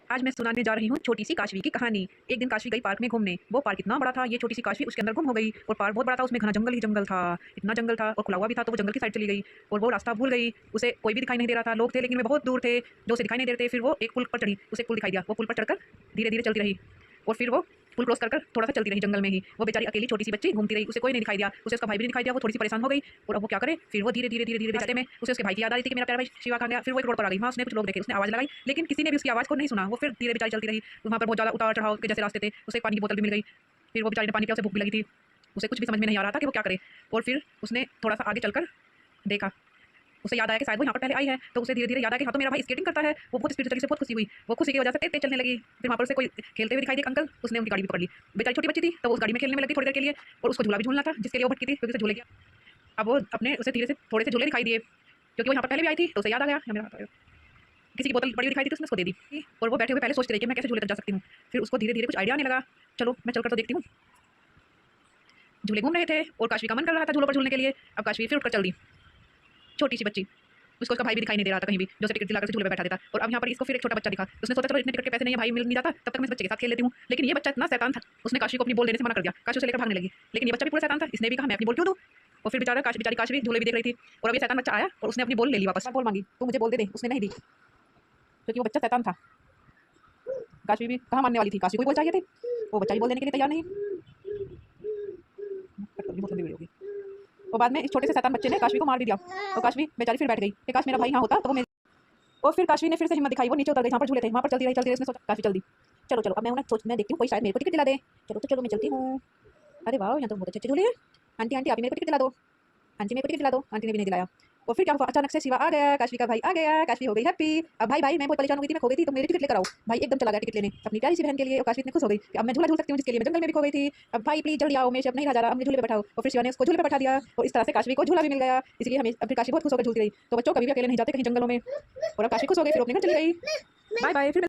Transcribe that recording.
आज मैं सुनाने जा रही हूँ छोटी सी काशवी की कहानी। एक दिन काशवी गई पार्क में घूमने। वो पार्क इतना बड़ा था, ये छोटी सी काशवी उसके अंदर गुम हो गई। और पार्क बहुत बड़ा था, उसमें घना जंगल ही जंगल था। इतना जंगल था और खुला हुआ भी था, तो वो जंगल की साइड चली गई और वो रास्ता भूल गई। उसे कोई भी दिखाई नहीं दे रहा था, लोग थे लेकिन वे बहुत दूर थे जो उसे दिखाई नहीं दे रहे थे। फिर वो एक पुल पर चढ़ी, उसे पुल दिखाई दिया। वो पुल पर चढ़कर धीरे धीरे चलती रही और फिर वो पुल क्रॉस कर थोड़ा सा चलती रही जंगल में ही। वो बेचारी अकेली छोटी सी बच्ची घूमती रही, उसे कोई नहीं दिखाई दिया, उसे उसका भाई भी नहीं दिखाई दिया। वो थोड़ी सी परेशान हो गई और अब वो क्या करे। फिर वो धीरे धीरे धीरे धीरे रास्ते में उसे उसके भाई की याद आ रही थी कि मेरा प्यारा भाई शिवा कहाँ गया। फिर वो एक रोड पर आ गई, वहाँ उसने कुछ लोग देखे, उसने आवाज़ लगाई लेकिन किसी ने भी उसकी आवाज़ को नहीं सुना। वो फिर धीरे बेचारी चलती रही, वहाँ पर बहुत ज़्यादा उतार चढ़ाव के जैसे रास्ते थे। उसे एक पानी की बोतल भी मिल गई। फिर वो बेचारी ने पानी पिया, उसे भूख भी लगी थी। उसे कुछ भी समझ में नहीं आ रहा था कि वो क्या करे। और फिर उसने थोड़ा सा आगे चलकर देखा, उसे याद आया कि शायद वो यहाँ पर पहले आई है। तो उसे धीरे धीरे याद आया कि हाँ तो मेरा भाई स्केटिंग करता है। वो बहुत स्पीड से चली, से बहुत खुशी हुई। वो खुशी की वजह से तेज तेज चलने लगी। फिर वहाँ पर उसे कोई खेलते हुए दिखाई दिया अंकल, उसने उनकी गाड़ी भी पकड़ ली। बेचारी छोटी बच्ची थी तो उस गाड़ी में खेलने में लगी थोड़ी देर के लिए और उसको झूला भी झूलना था जिसके लिए वो भटकी थी क्योंकि उसे झूले गया। अब वो अपने उसे धीरे से थोड़े से झूले दिखाई दिए क्योंकि वो यहाँ पर पहले भी आई थी। तो उसे याद आ गया मेरा हाथ आया। किसी की बोतल बड़ी हुई दिखाई दी तो उसने उसको दे दी और वो बैठे हुए पहले सोचते रहे कि मैं कैसे झूले तक जा सकती हूँ। फिर उसको धीरे धीरे कुछ आइडिया आने लगा, चलो मैं चलकर तो देखती हूँ। झूले घूम रहे थे और काशवी का मन कर रहा था झूलों पर झूलने के लिए। अब काशवी फिर उठकर चल दी, छोटी सी बच्ची। उसको उसका भाई भी दिखाई नहीं दे रहा था कहीं भी, जो उसे टिकट दिलाकर झूले पे बैठा देता। और अब यहाँ पर इसको फिर एक छोटा बच्चा दिखा। उसने सोचा चलो इतने टिकट के पैसे नहीं है, भाई मिल नहीं जाता, तब तक मैं इस बच्चे के साथ खेल लेती हूँ। लेकिन ये बच्चा इतना शैतान था, उसने काशवी को अपनी बॉल देने से मना कर दिया। काशवी उसे लेकर भागने लगी लेकिन ये बच्चा भी पूरा शैतान था, इसने भी कहा मैं अपनी बॉल क्यों दूँ। और फिर बेचारी काशवी झूले भी देख रही थी और अब ये शैतान बच्चा आया और उसने अपनी बॉल ले ली वापस। बॉल मांगी, तू मुझे बॉल दे दे, उसने नहीं दी क्योंकि वो बच्चा शैतान था। काशवी भी कहाँ मानने वाली थी, काशवी को ही बॉल चाहिए थी, वो बच्चा भी बॉल देने के लिए तैयार नहीं। बहुत लंबी वीडियो होगी। और बाद में इस छोटे से शैतान बच्चे ने काशवी को मार भी दिया और काशवी बेचारी फिर बैठ गई कि काश मेरा भाई यहाँ होता तो वो और फिर काशवी ने फिर से हिम्मत दिखाई, वो नीचे उतर गई जहाँ पर झूले थे, वहाँ पर चलती रही उसने सोचा काफी जल्दी चलो चलो अब मैं सोच मैं देखती हूँ कोई शायद मेरे को टिकट दिला दे। चलो तो चलो मैं चलती हूँ। अरे वाह यहाँ तो बहुत अच्छे अच्छे झूले हैं। आंटी आंटी आप ही मेरे को टिकट दिला दो, आंटी मेरे को टिकट दिला दो। आंटी ने भी नहीं दिलाया। और फिर क्या हुआ, अचानक से शिवा आ गया, काशवी का भाई आ गया, काशवी हो गई हैप्पी। अब भाई मैं बहुत परेशान हो गई थी, मैं खो गई थी, तो मेरी टिकट लेकर आओ। भाई एकदम चला गया टिकट लेने अपनी प्यारी सी बहन के लिए और काशवी इतनी खुश हो गई कि अब मैं झूला झूल सकती हूँ जिसके लिए मैं जंगल में भी खो गई थी। अब भाई प्लीज जल्दी आओ, मैं अब नहीं रहा जा रहा, अपने झूले पे बैठाओ। और फिर शिवा ने उसको झूले पे बैठा दिया और इस तरह से काशवी को झूला भी मिल गया। इसलिए हमें अपनी काशवी बहुत खुश होकर झूलती रही। तो बच्चों कभी भी अकेले नहीं जाते कहीं जंगलों में। और अब काशवी खुश हो गई, फिर अपने घर चली गई। बाय बाय फिर